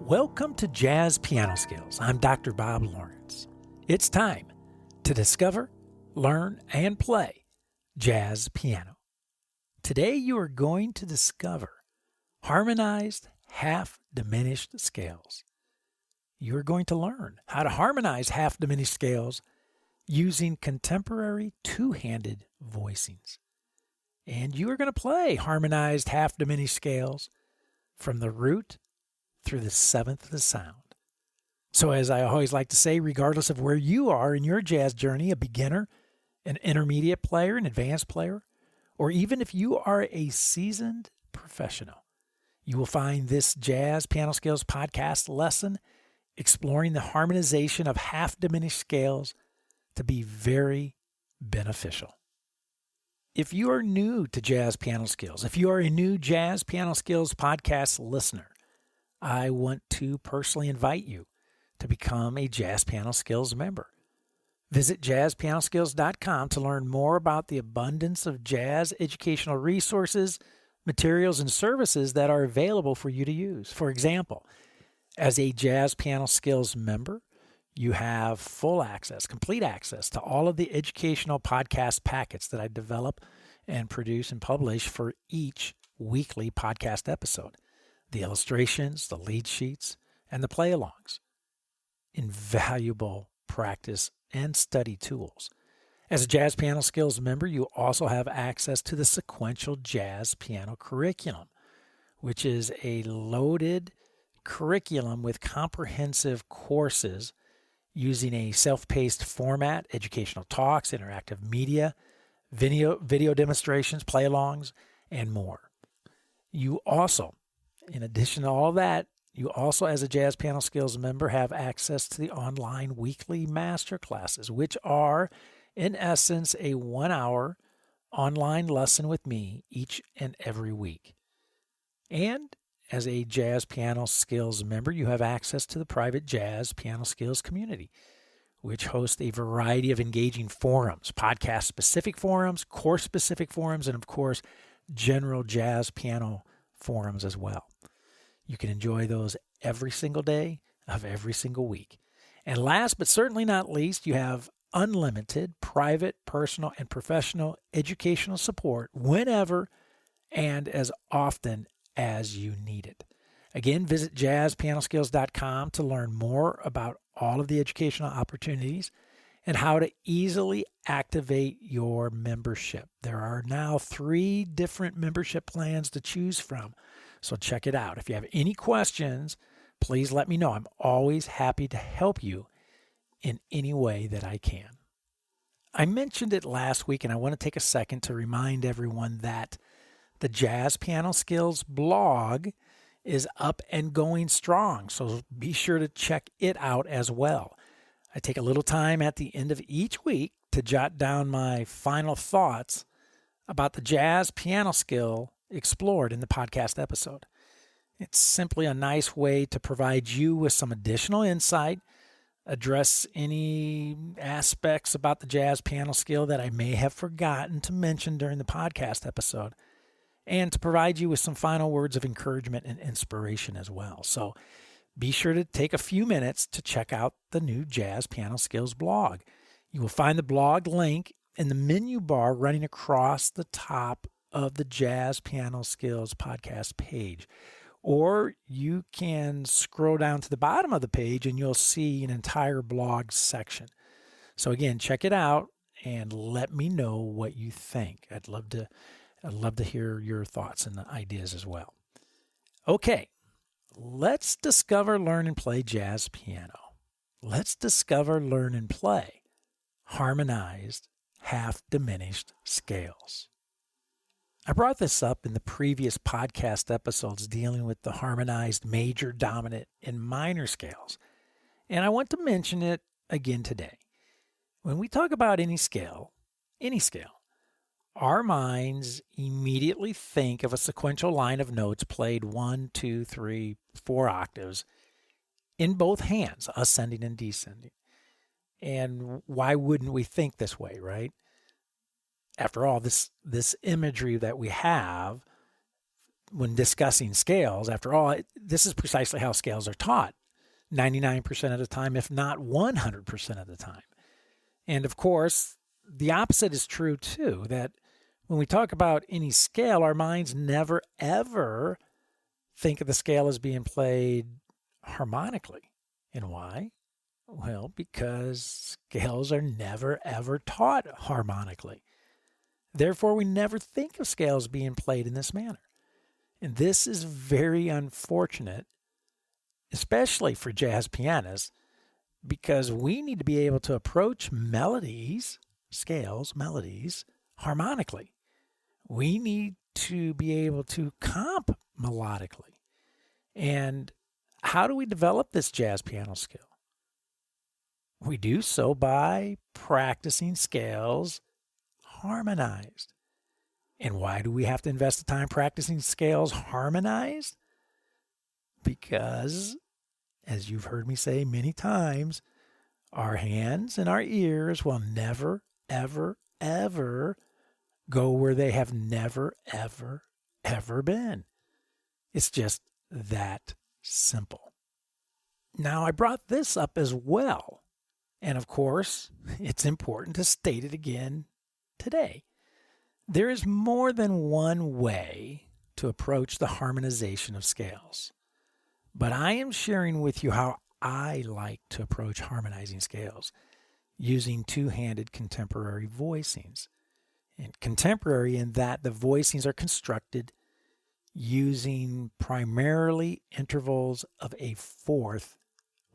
Welcome to Jazz Piano Skills. I'm Dr. Bob Lawrence. It's time to discover, learn, and play jazz piano. Today you are going to discover harmonized half-diminished scales. You are going to learn how to harmonize half-diminished scales using contemporary two-handed voicings. And you are going to play harmonized half-diminished scales from the root through the seventh of the sound. So as I always like to say, regardless of where you are in your jazz journey, a beginner, an intermediate player, an advanced player, or even if you are a seasoned professional, you will find this Jazz Piano Skills podcast lesson exploring the harmonization of half-diminished scales to be very beneficial. If you are new to Jazz Piano Skills, if you are a new Jazz Piano Skills podcast listener, I want to personally invite you to become a Jazz Piano Skills member. Visit JazzPianoSkills.com to learn more about the abundance of jazz educational resources, materials, and services that are available for you to use. For example, as a Jazz Piano Skills member, you have full access, complete access to all of the educational podcast packets that I develop and produce and publish for each weekly podcast episode. The illustrations, the lead sheets, and the play-alongs. Invaluable practice and study tools. As a Jazz Piano Skills member, you also have access to the sequential jazz piano curriculum, which is a loaded curriculum with comprehensive courses using a self-paced format, educational talks, interactive media, video demonstrations, play-alongs, and more. You also, in addition to all that, you also, as a Jazz Piano Skills member, have access to the online weekly master classes, which are, in essence, a 1-hour online lesson with me each and every week. And as a Jazz Piano Skills member, you have access to the private Jazz Piano Skills community, which hosts a variety of engaging forums, podcast-specific forums, course-specific forums, and, of course, general jazz piano forums as well. You can enjoy those every single day of every single week. And last but certainly not least, you have unlimited private, personal, and professional educational support whenever and as often as you need it. Again, visit JazzPianoSkills.com to learn more about all of the educational opportunities and how to easily activate your membership. There are now 3 different membership plans to choose from, so check it out. If you have any questions, please let me know. I'm always happy to help you in any way that I can. I mentioned it last week, and I want to take a second to remind everyone that the Jazz Piano Skills blog is up and going strong, so be sure to check it out as well. I take a little time at the end of each week to jot down my final thoughts about the jazz piano skill explored in the podcast episode. It's simply a nice way to provide you with some additional insight, address any aspects about the jazz piano skill that I may have forgotten to mention during the podcast episode, and to provide you with some final words of encouragement and inspiration as well. So be sure to take a few minutes to check out the new Jazz Piano Skills blog. You will find the blog link in the menu bar running across the top of the Jazz Piano Skills podcast page. Or you can scroll down to the bottom of the page and you'll see an entire blog section. So again, check it out and let me know what you think. I'd love to hear your thoughts and ideas as well. Okay. Let's discover, learn, and play jazz piano. Let's discover, learn, and play harmonized, half-diminished scales. I brought this up in the previous podcast episodes dealing with the harmonized major, dominant, and minor scales, and I want to mention it again today. When we talk about any scale, our minds immediately think of a sequential line of notes played 1, 2, 3, 4 octaves in both hands, ascending and descending. And why wouldn't we think this way, right? After all, this imagery that we have when discussing scales, after all, this is precisely how scales are taught 99% of the time, if not 100% of the time. And of course, the opposite is true too, that when we talk about any scale, our minds never ever think of the scale as being played harmonically. And why? Well, because scales are never ever taught harmonically. Therefore, we never think of scales being played in this manner. And this is very unfortunate, especially for jazz pianists, because we need to be able to approach melodies, scales, melodies, harmonically. We need to be able to comp melodically. And how do we develop this jazz piano skill? We do so by practicing scales harmonized. And why do we have to invest the time practicing scales harmonized? Because, as you've heard me say many times, our hands and our ears will never, ever, ever go where they have never, ever, ever been. It's just that simple. Now, I brought this up as well. And of course, it's important to state it again today. There is more than one way to approach the harmonization of scales. But I am sharing with you how I like to approach harmonizing scales using two-handed contemporary voicings. And contemporary in that the voicings are constructed using primarily intervals of a fourth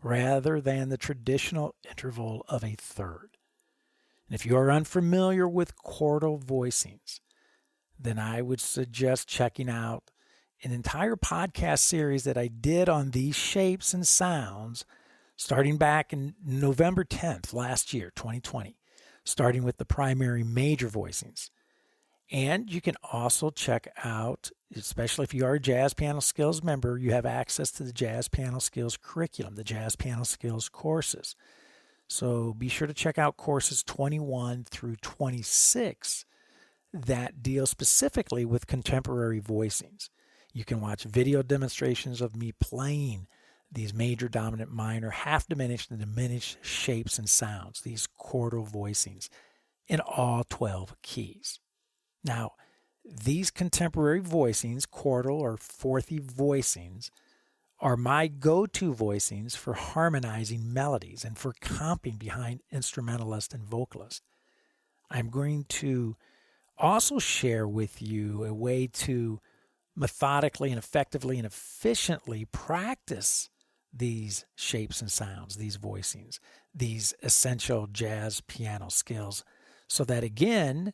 rather than the traditional interval of a third. And if you are unfamiliar with chordal voicings, then I would suggest checking out an entire podcast series that I did on these shapes and sounds starting back in November 10th last year, 2020, starting with the primary major voicings. And you can also check out, especially if you are a Jazz Piano Skills member, you have access to the Jazz Piano Skills curriculum, the Jazz Piano Skills courses. So be sure to check out courses 21 through 26 that deal specifically with contemporary voicings. You can watch video demonstrations of me playing these major, dominant, minor, half diminished, and diminished shapes and sounds, these chordal voicings in all 12 keys. Now, these contemporary voicings, chordal or fourthy voicings, are my go-to voicings for harmonizing melodies and for comping behind instrumentalist and vocalist. I'm going to also share with you a way to methodically and effectively and efficiently practice these shapes and sounds, these voicings, these essential jazz piano skills, so that again,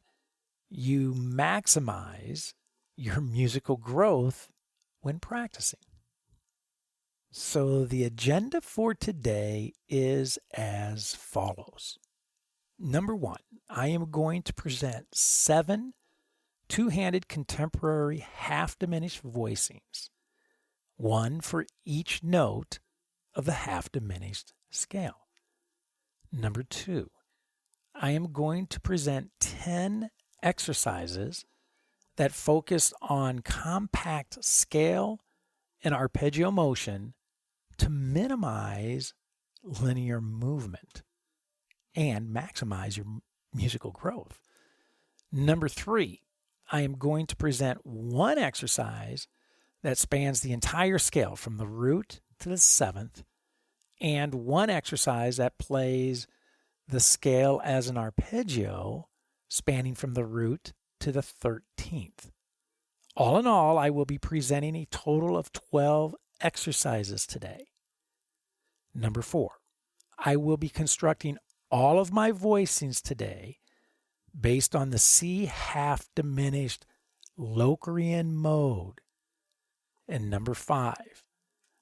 you maximize your musical growth when practicing. So the agenda for today is as follows. Number one, I am going to present 7 two-handed contemporary half-diminished voicings, one for each note of the half-diminished scale. Number 2, I am going to present 10 exercises that focus on compact scale and arpeggio motion to minimize linear movement and maximize your musical growth. Number 3, I am going to present one exercise that spans the entire scale from the root to the 7th, and one exercise that plays the scale as an arpeggio spanning from the root to the 13th. All in all, I will be presenting a total of 12 exercises today. Number 4, I will be constructing all of my voicings today based on the C half diminished Locrian mode. And number 5,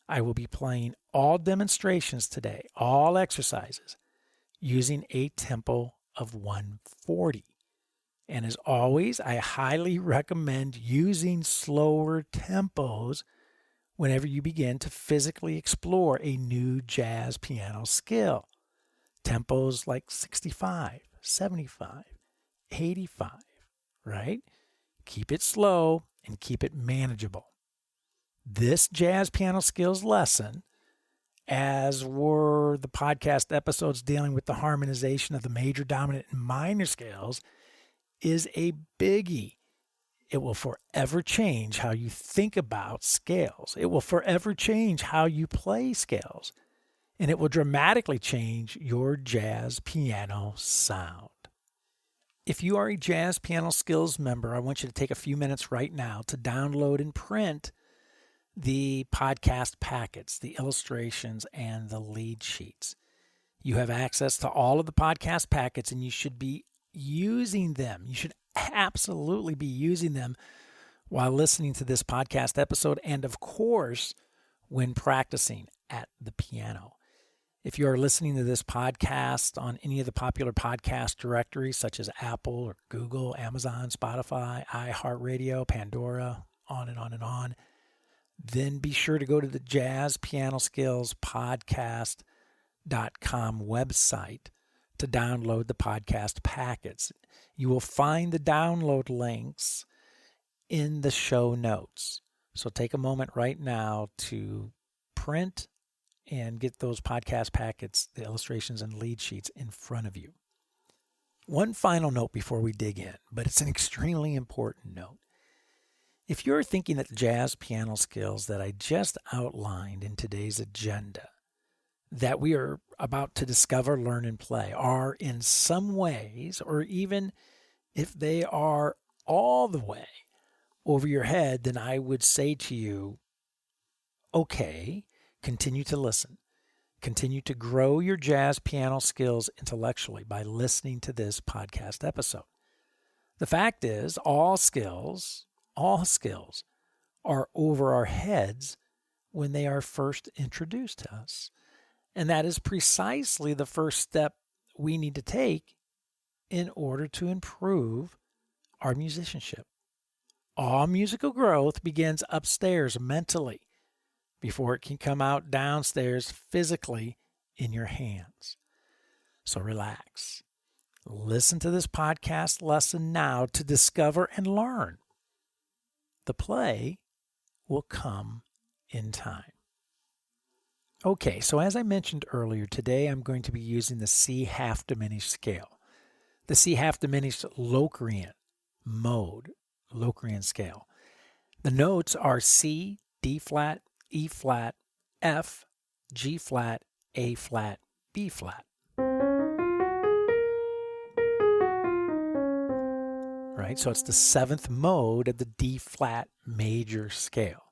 I will be playing all demonstrations today, all exercises, using a tempo of 140. And as always, I highly recommend using slower tempos whenever you begin to physically explore a new jazz piano skill. Tempos like 65, 75, 85, right? Keep it slow and keep it manageable. This Jazz Piano Skills lesson, as were the podcast episodes dealing with the harmonization of the major, dominant, and minor scales, is a biggie. It will forever change how you think about scales. It will forever change how you play scales. And it will dramatically change your jazz piano sound. If you are a Jazz Piano Skills member, I want you to take a few minutes right now to download and print the podcast packets, the illustrations, and the lead sheets. You have access to all of the podcast packets, and you should be using them. You should absolutely be using them while listening to this podcast episode, and of course, when practicing at the piano. If you are listening to this podcast on any of the popular podcast directories, such as Apple or Google, Amazon, Spotify, iHeartRadio, Pandora, on and on and on, then be sure to go to the JazzPianoSkillsPodcast.com website to download the podcast packets. You will find the download links in the show notes. So take a moment right now to print and get those podcast packets, the illustrations and lead sheets in front of you. One final note before we dig in, but it's an extremely important note. If you're thinking that the jazz piano skills that I just outlined in today's agenda, that we are about to discover, learn, and play, are in some ways, or even if they are all the way over your head, then I would say to you, okay, continue to listen. Continue to grow your jazz piano skills intellectually by listening to this podcast episode. The fact is, all skills are over our heads when they are first introduced to us. And that is precisely the first step we need to take in order to improve our musicianship. All musical growth begins upstairs mentally before it can come out downstairs physically in your hands. So relax. Listen to this podcast lesson now to discover and learn. The play will come in time. Okay, so as I mentioned earlier, today I'm going to be using the C half diminished scale, the C half diminished Locrian mode, Locrian scale. The notes are C, D flat, E flat, F, G flat, A flat, B flat. Right, so it's the seventh mode of the D flat major scale.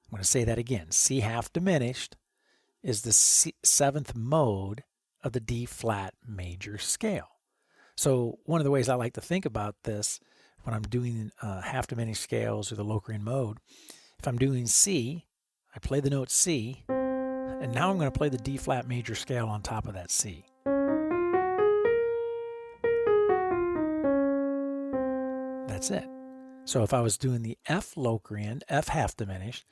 I'm going to say that again. C half diminished is the seventh mode of the D flat major scale. So one of the ways I like to think about this when I'm doing half diminished scales or the Locrian mode, if I'm doing C, I play the note C, and now I'm going to play the D flat major scale on top of that C. That's it. So if I was doing the F Locrian, F half diminished,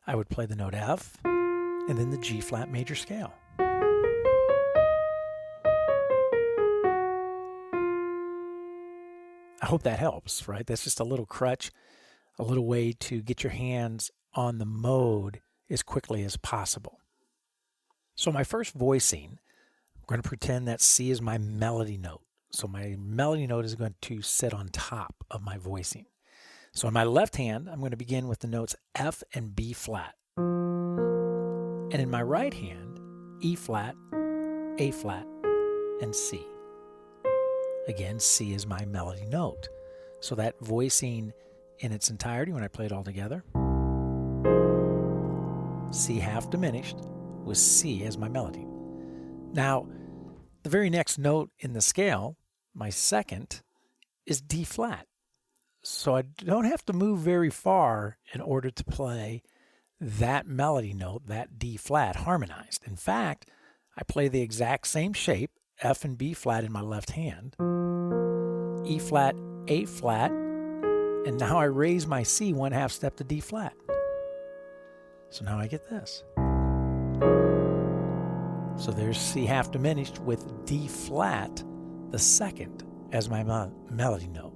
I would play the note F and then the G flat major scale. I hope that helps, right? That's just a little crutch, a little way to get your hands on the mode as quickly as possible. So my first voicing, I'm going to pretend that C is my melody note. So my melody note is going to sit on top of my voicing. So in my left hand, I'm going to begin with the notes F and B flat. And in my right hand, E flat, A flat, and C. Again, C is my melody note. So that voicing in its entirety, when I play it all together, C half diminished with C as my melody. Now, the very next note in the scale, my second, is D flat. So I don't have to move very far in order to play that melody note, that D flat, harmonized. In fact, I play the exact same shape, F and B flat in my left hand, E flat, A flat, and now I raise my C one half step to D flat. So now I get this. So there's C half diminished with D flat, the second, as my melody note.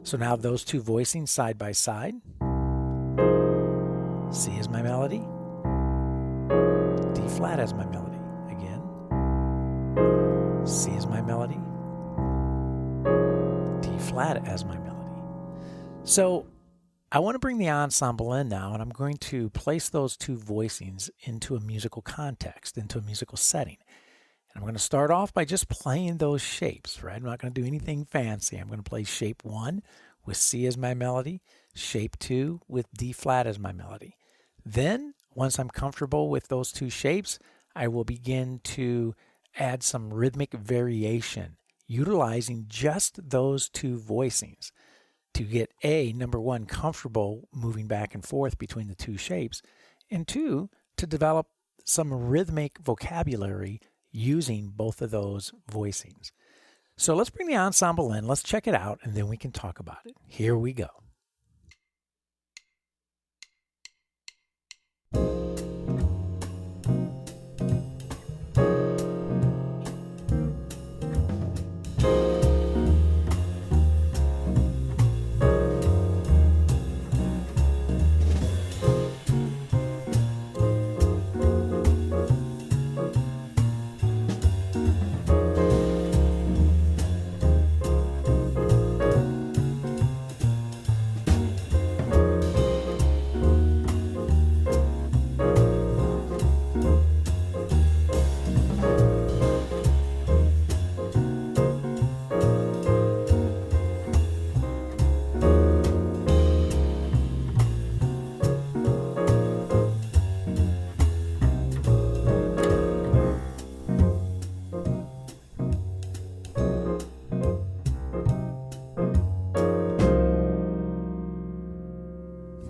So now those two voicings side by side. C is my melody. D flat as my melody. Again. C is my melody. D flat as my melody. So I want to bring the ensemble in now, and I'm going to place those two voicings into a musical context, into a musical setting. And I'm going to start off by just playing those shapes, right? I'm not going to do anything fancy. I'm going to play shape 1 with C as my melody, shape 2 with D flat as my melody. Then, once I'm comfortable with those two shapes, I will begin to add some rhythmic variation, utilizing just those two voicings to get number one, comfortable moving back and forth between the two shapes, and 2, to develop some rhythmic vocabulary using both of those voicings. So let's bring the ensemble in, let's check it out, and then we can talk about it. Here we go.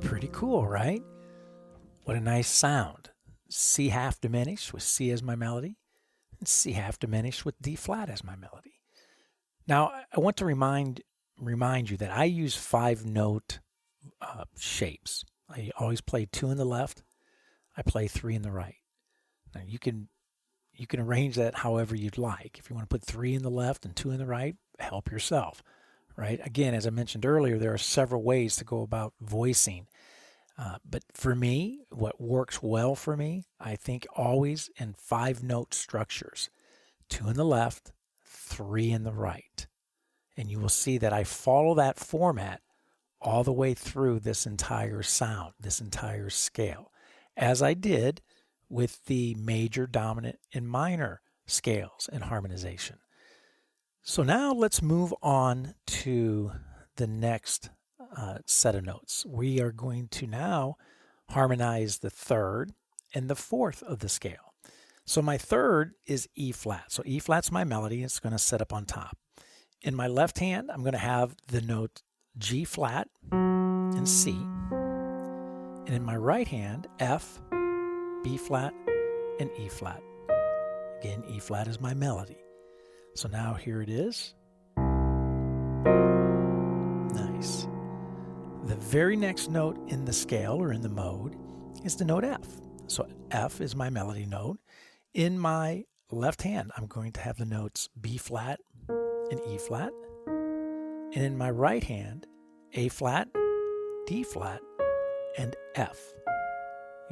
Pretty cool, right? What a nice sound. C half diminished with C as my melody, and C half diminished with D flat as my melody. Now, I want to remind you that I use 5-note shapes. I always play 2 in the left. I play 3 in the right. Now, you can arrange that however you'd like. If you want to put 3 in the left and 2 in the right, help yourself, right? Again, as I mentioned earlier, there are several ways to go about voicing. But for me, what works well for me, I think always in 5-note structures. 2 in the left, 3 in the right. And you will see that I follow that format all the way through this entire sound, this entire scale, as I did with the major, dominant, and minor scales in harmonization. So now let's move on to the next set of notes. We are going to now harmonize the 3rd and the 4th of the scale. So my 3rd is E flat. So E flat's my melody. It's going to sit up on top. In my left hand, I'm going to have the note G flat and C. And in my right hand, F, B flat, and E flat. Again, E flat is my melody. So now here it is. Nice. The very next note in the scale or in the mode is the note F. So F is my melody note. In my left hand, I'm going to have the notes B flat and E flat. And in my right hand, A flat, D flat, and F.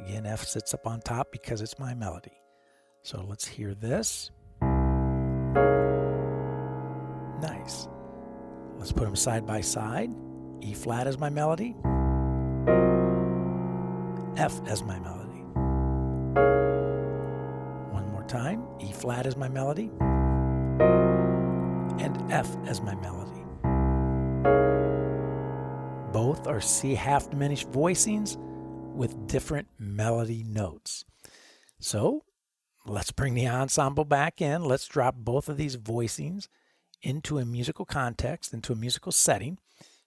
Again, F sits up on top because it's my melody. So let's hear this. Nice. Let's put them side by side. E flat as my melody, F as my melody. One more time, E flat as my melody, and F as my melody. Both are C half diminished voicings with different melody notes. So let's bring the ensemble back in. Let's drop both of these voicings into a musical context, into a musical setting.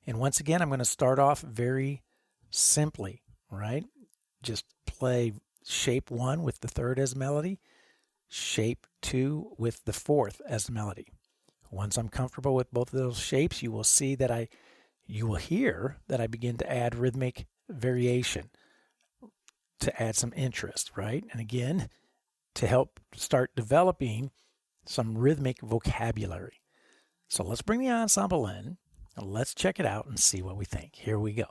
And once again, I'm going to start off very simply, right? Just play shape 1 with the 3rd as melody, shape 2 with the 4th as the melody. Once I'm comfortable with both of those shapes, you will see that you will hear that I begin to add rhythmic variation to add some interest, right? And again, to help start developing some rhythmic vocabulary. So let's bring the ensemble in. Let's check it out and see what we think. Here we go.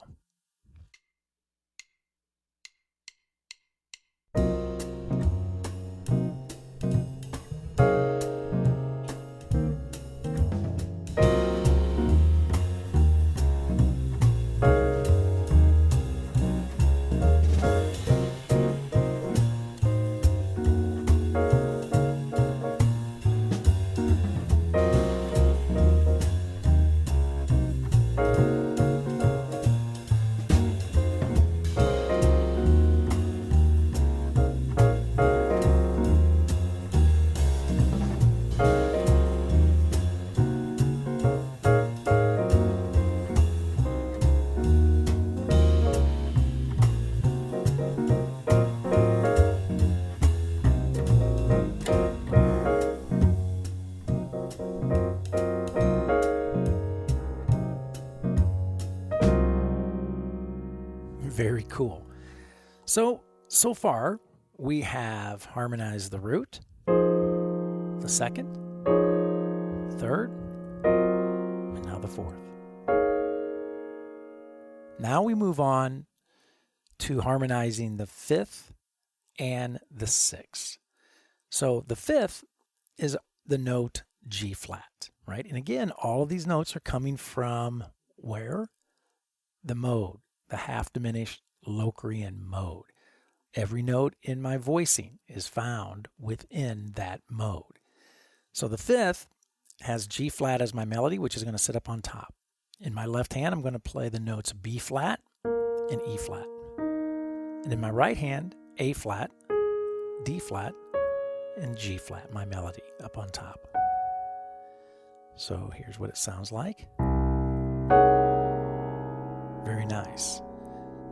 Very cool. So far, we have harmonized the root, the second, third, and now the fourth. Now we move on to harmonizing the fifth and the sixth. So the fifth is the note G flat, right? And again, all of these notes are coming from where? The mode, the half diminished Locrian mode. Every note in my voicing is found within that mode. So the fifth has G flat as my melody, which is going to sit up on top. In my left hand, I'm going to play the notes B flat and E flat. And in my right hand, A flat, D flat, and G flat, my melody up on top. So here's what it sounds like. Very nice.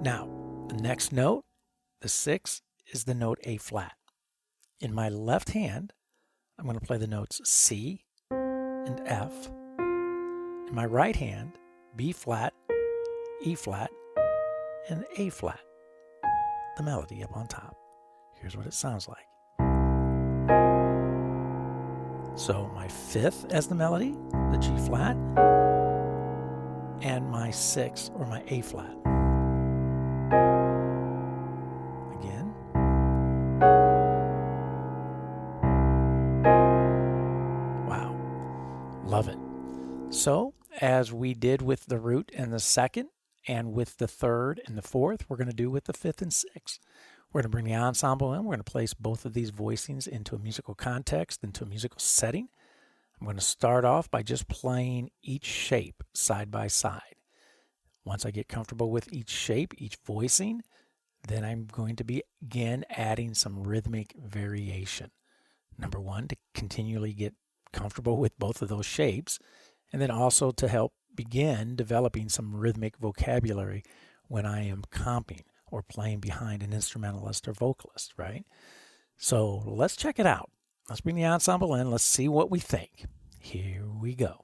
Now, the next note, the sixth, is the note A flat. In my left hand, I'm going to play the notes C and F. In my right hand, B flat, E flat, and A flat, the melody up on top. Here's what it sounds like. So my fifth as the melody, the G flat, and my sixth, or my A flat. Again. Wow. Love it. So, as we did with the root and the second, and with the third and the fourth, we're going to do with the fifth and sixth. We're going to bring the ensemble in. We're going to place both of these voicings into a musical context, into a musical setting. I'm going to start off by just playing each shape side by side. Once I get comfortable with each shape, each voicing, then I'm going to begin adding some rhythmic variation. Number one, to continually get comfortable with both of those shapes, and then also to help begin developing some rhythmic vocabulary when I am comping or playing behind an instrumentalist or vocalist, right? So let's check it out. Let's bring the ensemble in. Let's see what we think. Here we go.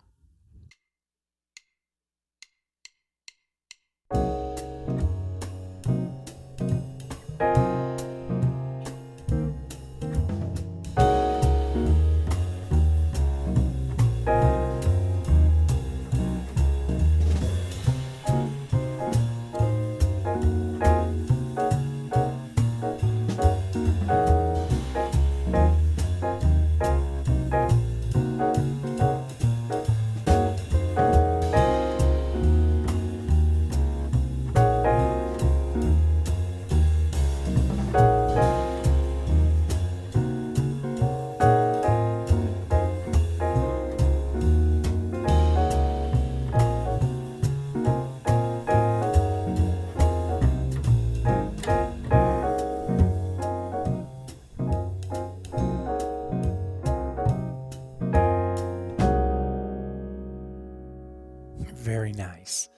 Very nice.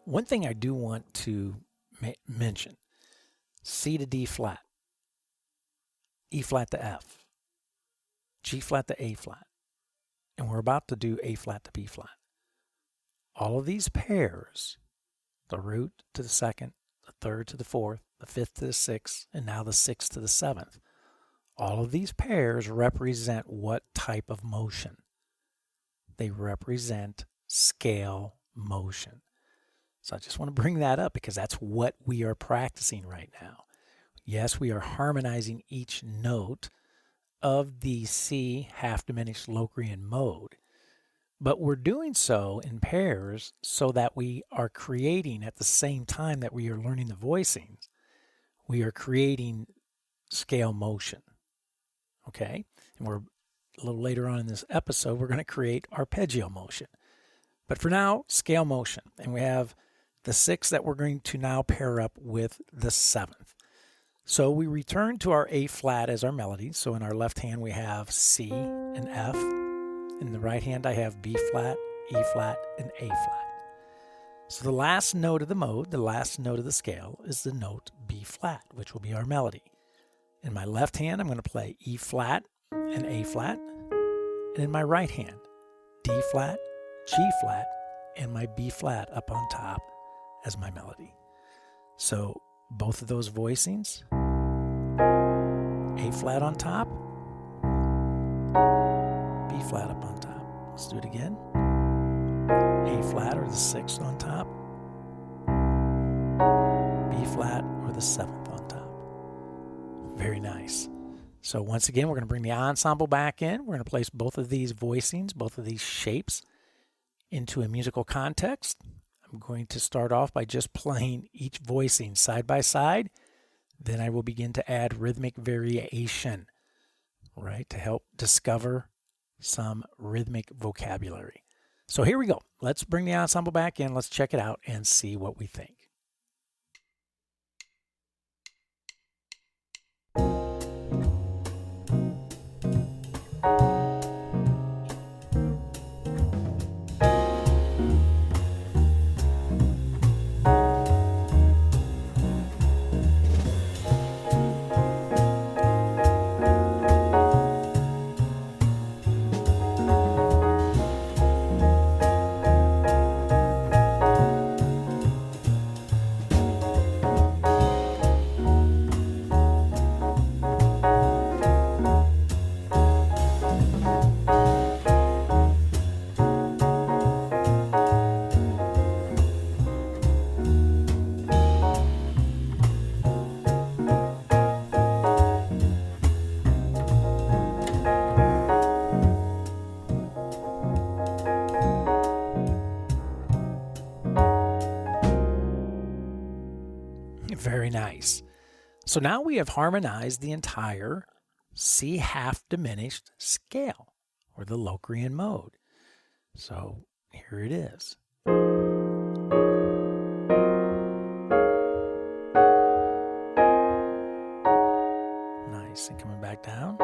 One thing I do want to mention, C to D flat, E flat to F, G flat to A flat, and we're about to do A flat to B flat. All of these pairs, the root to the second, the third to the fourth, the fifth to the sixth, and now the sixth to the seventh, all of these pairs represent what type of motion? They represent scale motion. So I just want to bring that up because that's what we are practicing right now. Yes, we are harmonizing each note of the C half diminished Locrian mode, but we're doing so in pairs so that we are creating at the same time that we are learning the voicings, we are creating scale motion. Okay? And we're a little later on in this episode, we're going to create arpeggio motion. But for now, scale motion. And we have the sixth that we're going to now pair up with the seventh. So we return to our A flat as our melody. So in our left hand, we have C and F. In the right hand, I have B flat, E flat, and A flat. So the last note of the mode, the last note of the scale, is the note B flat, which will be our melody. In my left hand, I'm going to play E flat and A flat. And in my right hand, D flat, G flat, and my B flat up on top as my melody. So both of those voicings, A flat on top, B flat up on top. Let's do it again. A flat or the 6th on top, B flat or the 7th on top. Very nice. So once again, we're going to bring the ensemble back in. We're going to place both of these voicings, both of these shapes into a musical context. I'm going to start off by just playing each voicing side by side. Then I will begin to add rhythmic variation, right, to help discover some rhythmic vocabulary. So here we go. Let's bring the ensemble back in. Let's check it out and see what we think. Very nice. So now we have harmonized the entire C half diminished scale, or the Locrian mode. So here it is. Nice, and coming back down.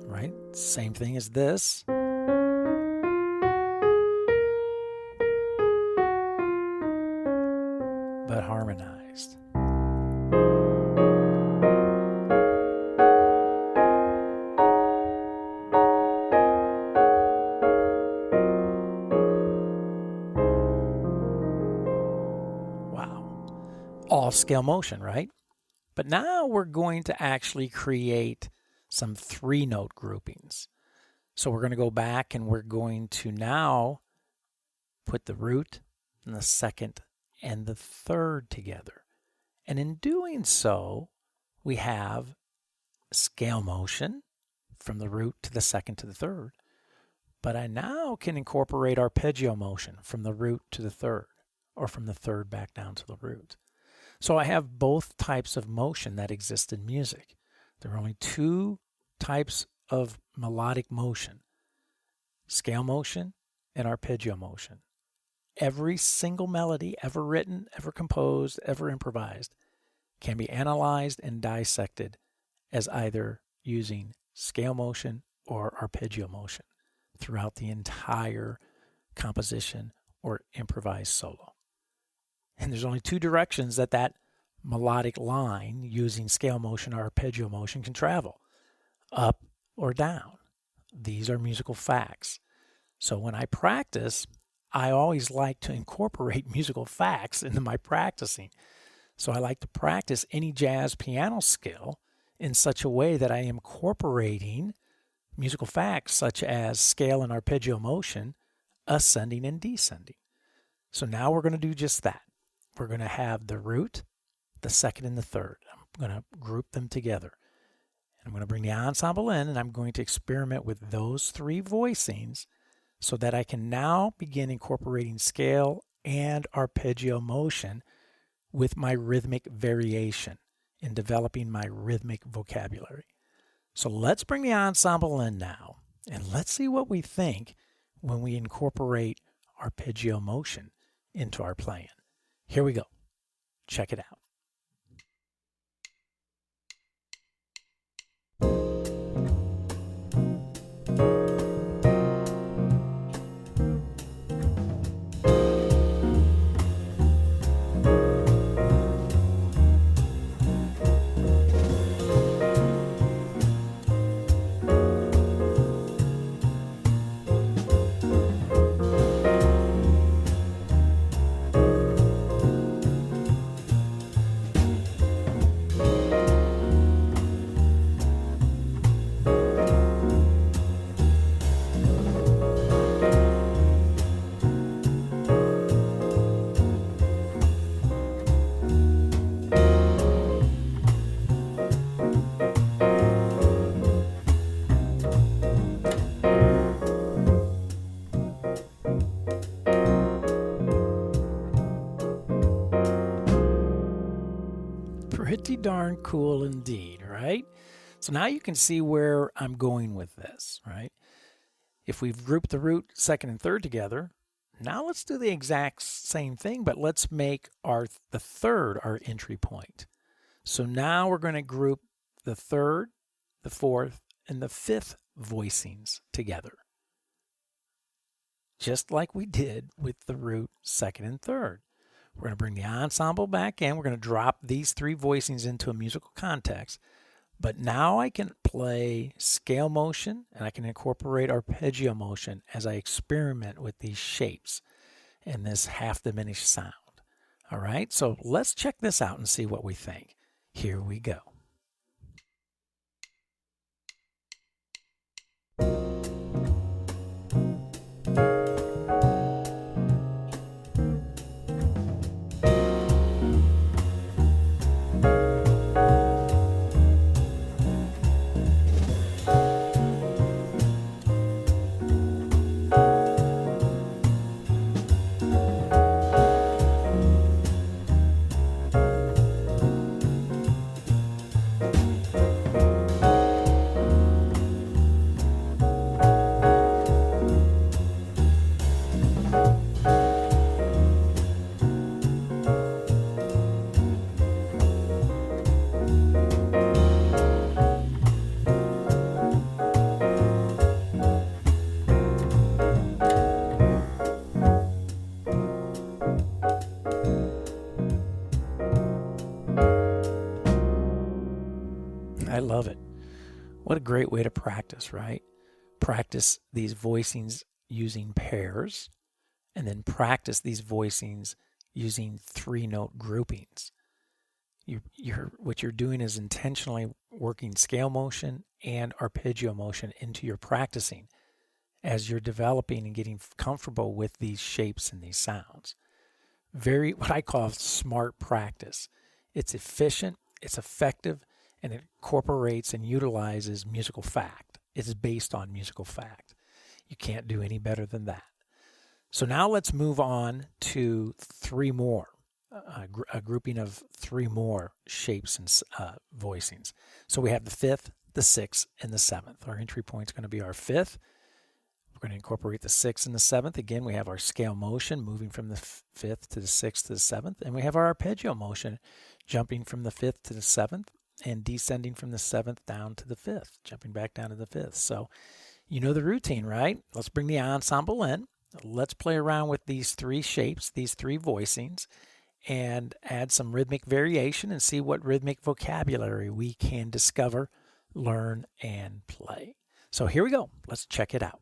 Right, same thing as this. But harmonized. Wow. All scale motion, right? But now we're going to actually create some 3-note groupings. So we're going to go back and we're going to now put the root and the 2nd and the 3rd together. And in doing so, we have scale motion from the root to the 2nd to the 3rd. But I now can incorporate arpeggio motion from the root to the 3rd, or from the 3rd back down to the root. So I have both types of motion that exist in music. There are only 2 types of melodic motion: scale motion and arpeggio motion. Every single melody ever written, ever composed, ever improvised can be analyzed and dissected as either using scale motion or arpeggio motion throughout the entire composition or improvised solo. And there's only 2 directions that melodic line using scale motion or arpeggio motion can travel: up or down. These are musical facts. So when I practice, I always like to incorporate musical facts into my practicing. So I like to practice any jazz piano skill in such a way that I am incorporating musical facts such as scale and arpeggio motion, ascending and descending. So now we're going to do just that. We're going to have the root, the 2nd, and the 3rd. I'm going to group them together. I'm going to bring the ensemble in, and I'm going to experiment with those 3 voicings so that I can now begin incorporating scale and arpeggio motion with my rhythmic variation in developing my rhythmic vocabulary. So let's bring the ensemble in now, and let's see what we think when we incorporate arpeggio motion into our playing. Here we go. Check it out. pretty darn cool indeed, right? So now you can see where I'm going with this, right? If we've grouped the root, second, and third together, now let's do the exact same thing, but let's make the third our entry point. So now we're going to group the third, the fourth, and the fifth voicings together, just like we did with the root, second, and third. We're going to bring the ensemble back in. We're going to drop these three voicings into a musical context. But now I can play scale motion and I can incorporate arpeggio motion as I experiment with these shapes and this half diminished sound. All right, so let's check this out and see what we think. Here we go. I love it. What a great way to practice, right? Practice these voicings using pairs, and then practice these voicings using three-note groupings. What you're doing is intentionally working scale motion and arpeggio motion into your practicing as you're developing and getting comfortable with these shapes and these sounds. Very, what I call smart practice. It's efficient, it's effective, and it incorporates and utilizes musical fact. It's based on musical fact. You can't do any better than that. So now let's move on to three more, a grouping of three more shapes and voicings. So we have the fifth, the sixth, and the seventh. Our entry point is going to be our fifth. We're going to incorporate the sixth and the seventh. Again, we have our scale motion moving from the fifth to the sixth to the seventh. And we have our arpeggio motion jumping from the fifth to the seventh and descending from the seventh down to the fifth, jumping back down to the fifth. So you know the routine, right? Let's bring the ensemble in. Let's play around with these three shapes, these three voicings, and add some rhythmic variation and see what rhythmic vocabulary we can discover, learn, and play. So here we go. Let's check it out.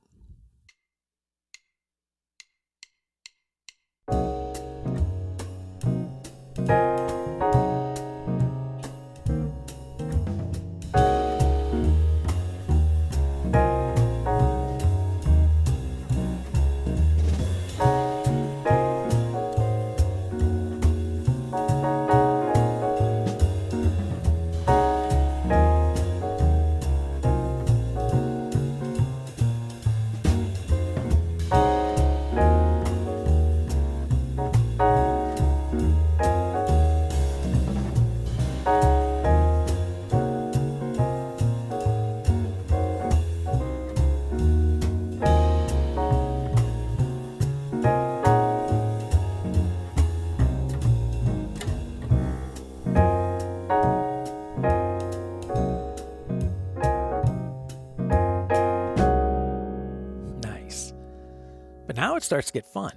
But now it starts to get fun.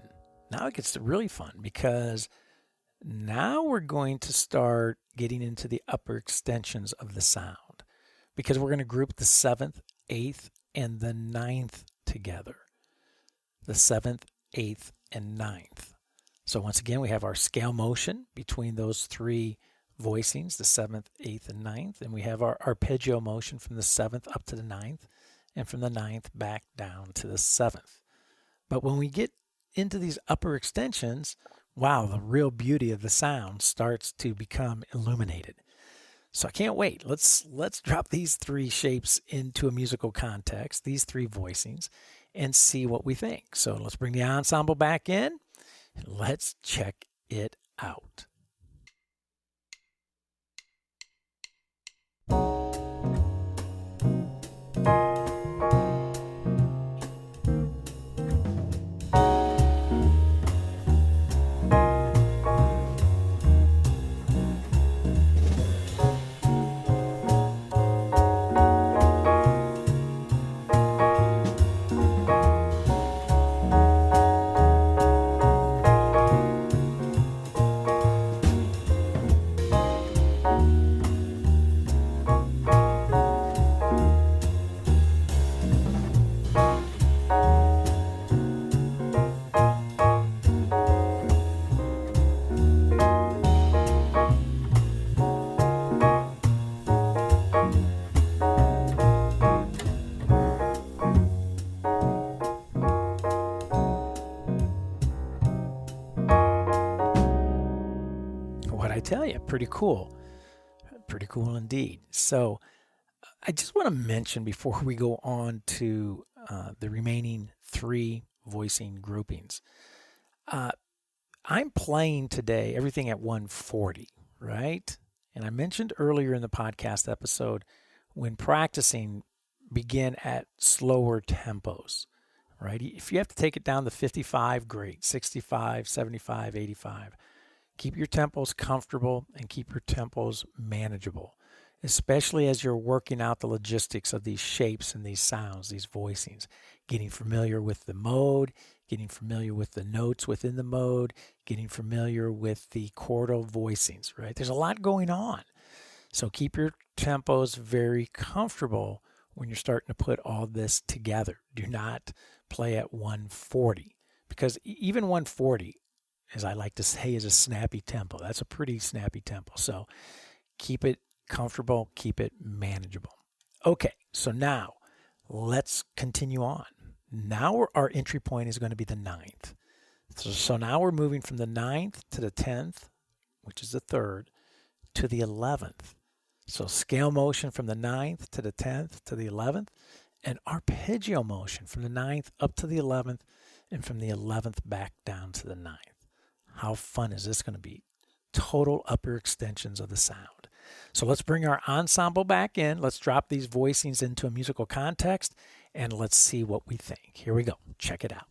Now it gets really fun because now we're going to start getting into the upper extensions of the sound because we're going to group the seventh, eighth, and the ninth together. The seventh, eighth, and ninth. So once again, we have our scale motion between those three voicings, the seventh, eighth, and ninth, and we have our arpeggio motion from the seventh up to the ninth, and from the ninth back down to the seventh. But when we get into these upper extensions, wow, the real beauty of the sound starts to become illuminated. So I can't wait. Let's drop these three shapes into a musical context, these three voicings, and see what we think. So let's bring the ensemble back in and let's check it out. tell you, pretty cool. Pretty cool indeed. So I just want to mention before we go on to the remaining 3 voicing groupings. I'm playing today everything at 140, right? And I mentioned earlier in the podcast episode, when practicing, begin at slower tempos, right? If you have to take it down to 55, great. 65, 75, 85. Keep your tempos comfortable and keep your tempos manageable, especially as you're working out the logistics of these shapes and these sounds, these voicings, getting familiar with the mode, getting familiar with the notes within the mode, getting familiar with the chordal voicings, right? There's a lot going on. So keep your tempos very comfortable when you're starting to put all this together. Do not play at 140, because even 140, as I like to say, is a snappy tempo. That's a pretty snappy tempo. So keep it comfortable, keep it manageable. Okay, so now let's continue on. Now our entry point is going to be the 9th. So now we're moving from the 9th to the 10th, which is the 3rd, to the 11th. So scale motion from the 9th to the 10th to the 11th, and arpeggio motion from the 9th up to the 11th, and from the 11th back down to the 9th. How fun is this going to be? Total upper extensions of the sound. So let's bring our ensemble back in. Let's drop these voicings into a musical context, and let's see what we think. Here we go. Check it out.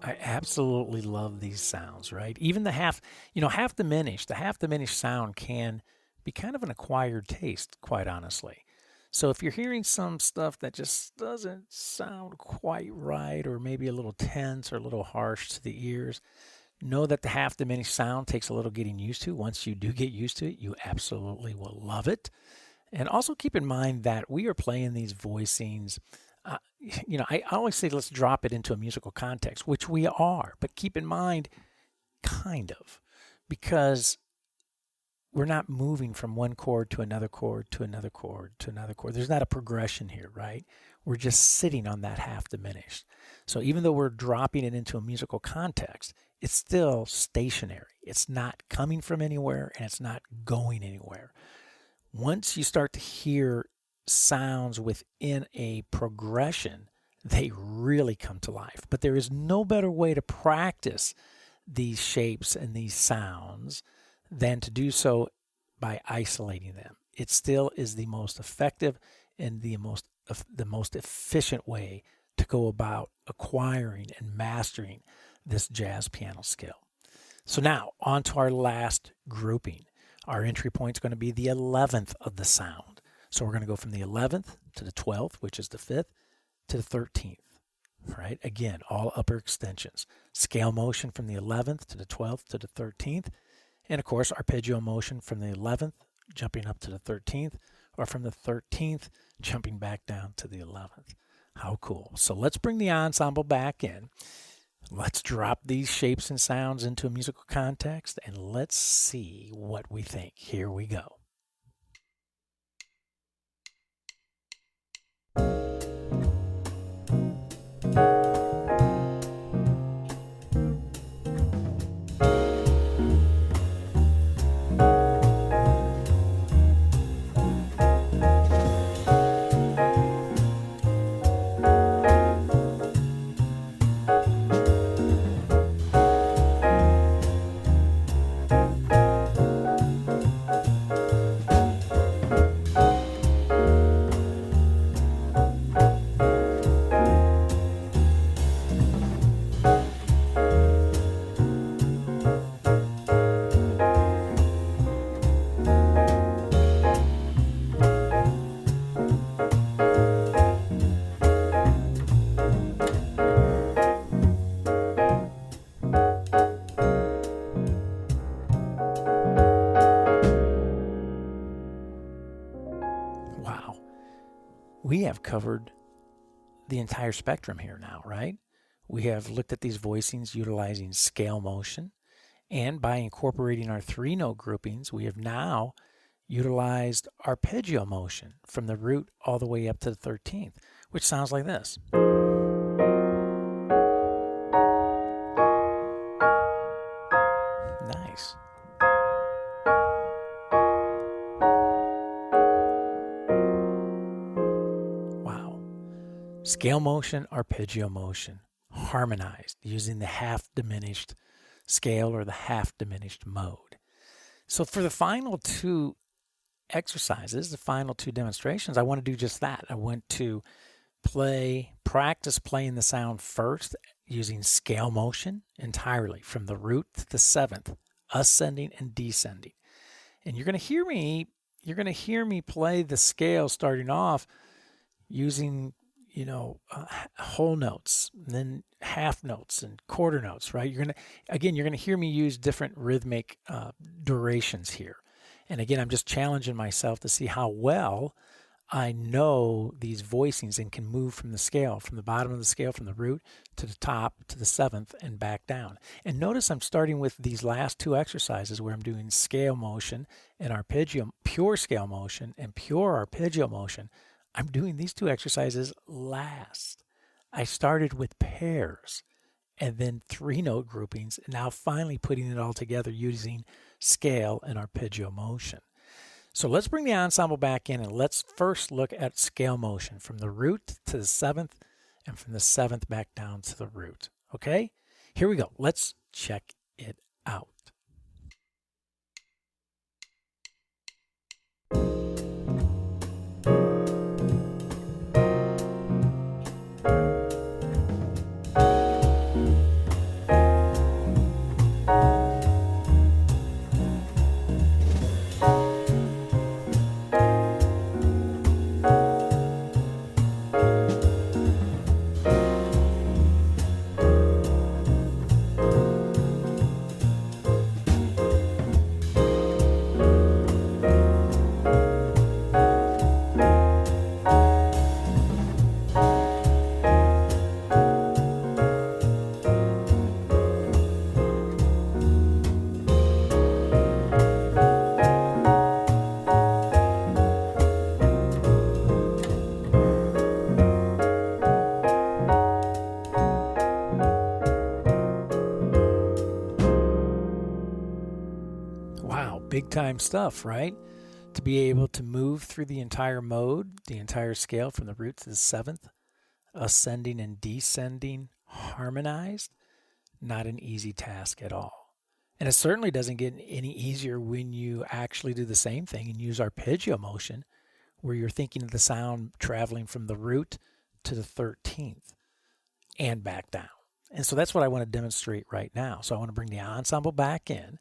I absolutely love these sounds, right? Even the half diminished, the half diminished sound can be kind of an acquired taste, quite honestly. So if you're hearing some stuff that just doesn't sound quite right, or maybe a little tense or a little harsh to the ears, know that the half diminished sound takes a little getting used to. Once you do get used to it, you absolutely will love it. And also keep in mind that we are playing these voicings. I always say let's drop it into a musical context, which we are, but keep in mind, kind of, because we're not moving from one chord to another chord to another chord to another chord. There's not a progression here, right? We're just sitting on that half diminished. So even though we're dropping it into a musical context, it's still stationary. It's not coming from anywhere, and it's not going anywhere. Once you start to hear sounds within a progression, they really come to life. But there is no better way to practice these shapes and these sounds than to do so by isolating them. It still is the most effective and the most efficient way to go about acquiring and mastering this jazz piano skill. So now on to our last grouping. Our entry point is going to be the 11th of the sound. So we're going to go from the 11th to the 12th, which is the 5th, to the 13th, right? Again, all upper extensions. Scale motion from the 11th to the 12th to the 13th. And of course, arpeggio motion from the 11th, jumping up to the 13th, or from the 13th, jumping back down to the 11th. How cool. So let's bring the ensemble back in. Let's drop these shapes and sounds into a musical context, and let's see what we think. Here we go. have covered the entire spectrum here now, right? We have looked at these voicings utilizing scale motion, and by incorporating our 3-note groupings, we have now utilized arpeggio motion from the root all the way up to the 13th, which sounds like this. Nice. Wow. Scale motion, arpeggio motion, harmonized using the half diminished scale or the half diminished mode. So for the final 2 exercises, the final 2 demonstrations, I want to do just that. I want to practice playing the sound first using scale motion entirely from the root to the 7th, ascending and descending. And you're going to hear me play the scale starting off using whole notes, and then half notes and quarter notes, right? You're going to hear me use different rhythmic durations here. And again, I'm just challenging myself to see how well I know these voicings and can move from the scale, from the bottom of the scale, from the root to the top to the 7th and back down. And notice I'm starting with these last 2 exercises where I'm doing scale motion and arpeggio, pure scale motion and pure arpeggio motion. I'm doing these 2 exercises last. I started with pairs and then 3-note groupings, and now finally putting it all together using scale and arpeggio motion. So let's bring the ensemble back in, and let's first look at scale motion from the root to the 7th and from the 7th back down to the root. Okay? Here we go. Let's check it out. Wow, big time stuff, right? To be able to move through the entire mode, the entire scale from the root to the 7th, ascending and descending, harmonized, not an easy task at all. And it certainly doesn't get any easier when you actually do the same thing and use arpeggio motion, where you're thinking of the sound traveling from the root to the 13th and back down. And so that's what I want to demonstrate right now. So I want to bring the ensemble back in.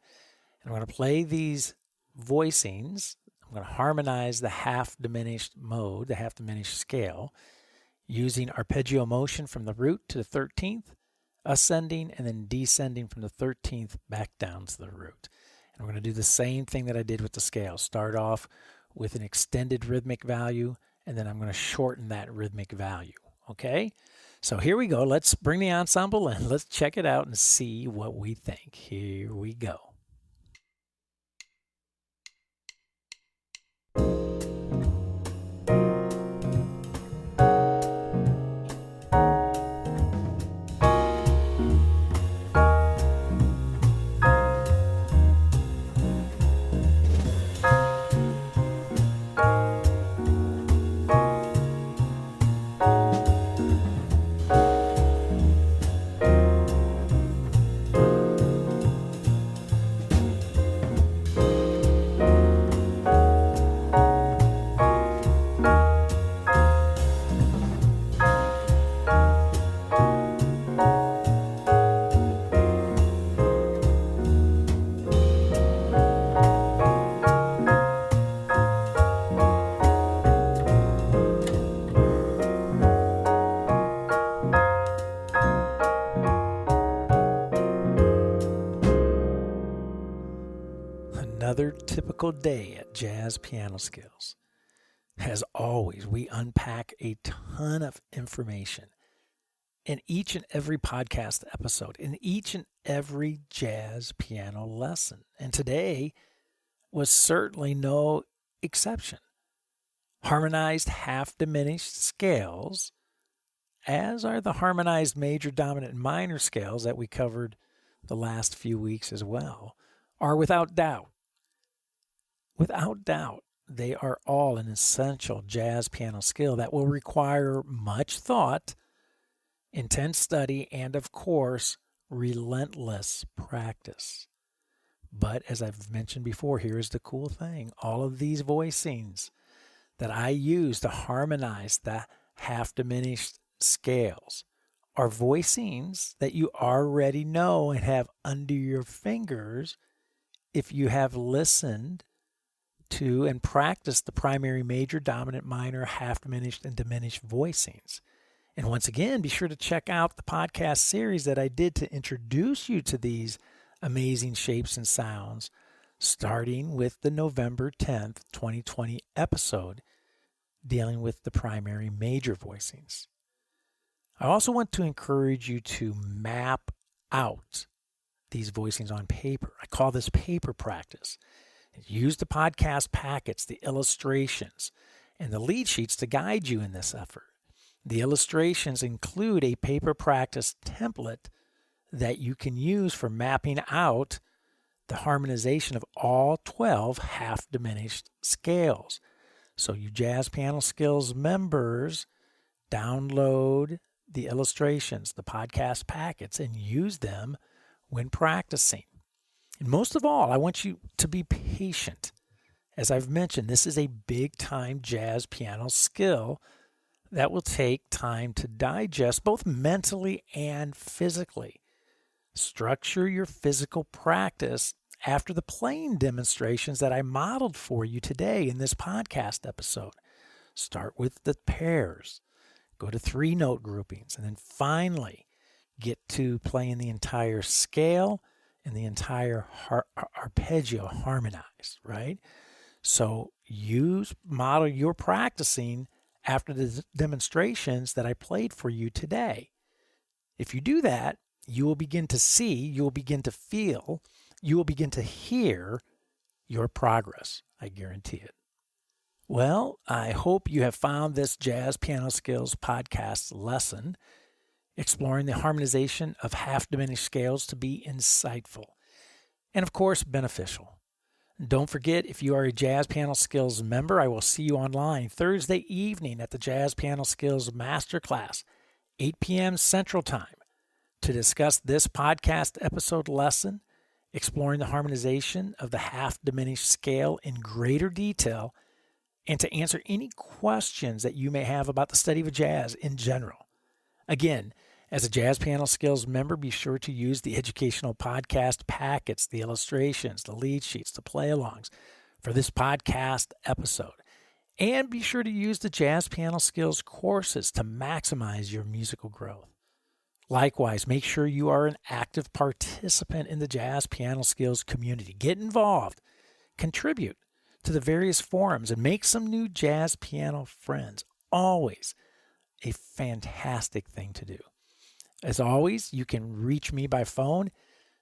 And I'm going to play these voicings. I'm going to harmonize the half diminished mode, the half diminished scale, using arpeggio motion from the root to the 13th, ascending and then descending from the 13th back down to the root. And we're going to do the same thing that I did with the scale. Start off with an extended rhythmic value, and then I'm going to shorten that rhythmic value. Okay? So here we go. Let's bring the ensemble in. Let's check it out and see what we think. Here we go. Another typical day at Jazz Piano Skills. As always, we unpack a ton of information in each and every podcast episode, in each and every jazz piano lesson. And today was certainly no exception. Harmonized half diminished scales, as are the harmonized major, dominant, and minor scales that we covered the last few weeks as well, are without doubt, they are all an essential jazz piano skill that will require much thought, intense study, and of course, relentless practice. But as I've mentioned before, here's the cool thing. All of these voicings that I use to harmonize the half diminished scales are voicings that you already know and have under your fingers if you have listened to and practiced the primary, major, dominant, minor, half diminished, and diminished voicings. And once again, be sure to check out the podcast series that I did to introduce you to these amazing shapes and sounds, starting with the November 10th, 2020 episode dealing with the primary major voicings. I also want to encourage you to map out these voicings on paper. I call this paper practice. Use the podcast packets, the illustrations, and the lead sheets to guide you in this effort. The illustrations include a paper practice template that you can use for mapping out the harmonization of all 12 half-diminished scales. So you Jazz Piano Skills members, download the illustrations, the podcast packets, and use them when practicing. And most of all, I want you to be patient. As I've mentioned, this is a big-time jazz piano skill that will take time to digest, both mentally and physically. Structure your physical practice after the playing demonstrations that I modeled for you today in this podcast episode. Start with the pairs, go to 3-note groupings, and then finally get to playing the entire scale and the entire arpeggio harmonized, right? So model your practicing after the demonstrations that I played for you today. If you do that, you will begin to see, you will begin to feel, you will begin to hear your progress. I guarantee it. Well, I hope you have found this Jazz Piano Skills podcast lesson exploring the harmonization of half-diminished scales to be insightful and, of course, beneficial. Don't forget, if you are a Jazz Piano Skills member, I will see you online Thursday evening at the Jazz Piano Skills Masterclass, 8 p.m. Central Time, to discuss this podcast episode lesson, exploring the harmonization of the half-diminished scale in greater detail, and to answer any questions that you may have about the study of jazz in general. Again, as a Jazz Piano Skills member, be sure to use the educational podcast packets, the illustrations, the lead sheets, the play-alongs for this podcast episode. And be sure to use the Jazz Piano Skills courses to maximize your musical growth. Likewise, make sure you are an active participant in the Jazz Piano Skills community. Get involved, contribute to the various forums, and make some new jazz piano friends. Always a fantastic thing to do. As always, you can reach me by phone,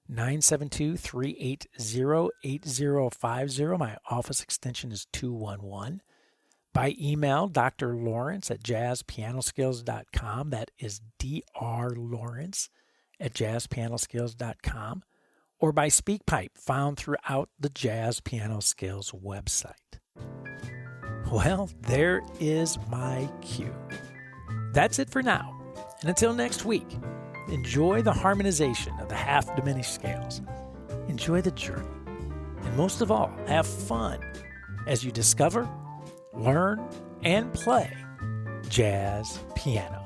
972-380-8050. My office extension is 211. By email, Dr. Lawrence at JazzPianoSkills.com. That is Dr. Lawrence at JazzPianoSkills.com. Or by SpeakPipe, found throughout the Jazz Piano Skills website. Well, there is my cue. That's it for now. And until next week, enjoy the harmonization of the half-diminished scales. Enjoy the journey. And most of all, have fun as you discover, learn, and play jazz piano.